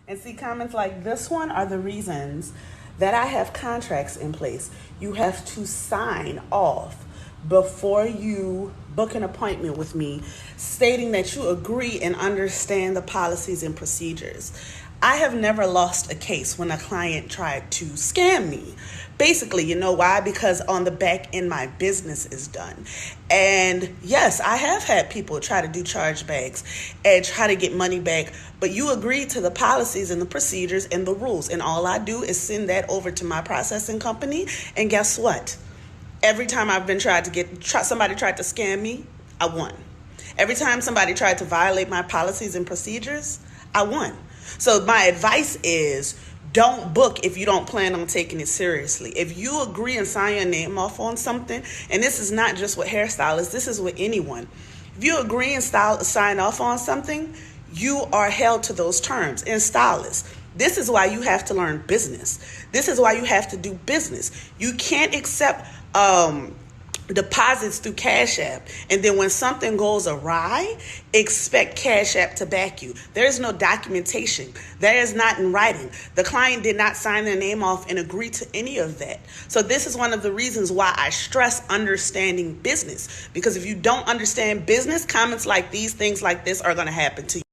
And see, comments like this one are the reasons that I have contracts in place. You have to sign off before you book an appointment with me, stating that you agree and understand the policies and procedures. I have never lost a case when a client tried to scam me. Basically, you know why? Because on the back end, my business is done. And yes, I have had people try to do chargebacks and try to get money back, but you agree to the policies and the procedures and the rules. And all I do is send that over to my processing company. And guess what? Every time I've been somebody tried to scam me, I won. Every time somebody tried to violate my policies and procedures, I won. So my advice is don't book if you don't plan on taking it seriously. If you agree and sign your name off on something, and this is not just with hairstylists, this is with anyone. If you agree and sign off on something, you are held to those terms. And stylists, this is why you have to learn business. This is why you have to do business. You can't accept deposits through Cash App, and then when something goes awry, expect Cash App to back you. There is no documentation. That is not in writing. The client did not sign their name off and agree to any of that. So this is one of the reasons why I stress understanding business, because if you don't understand business, comments like these, things like this are going to happen to you.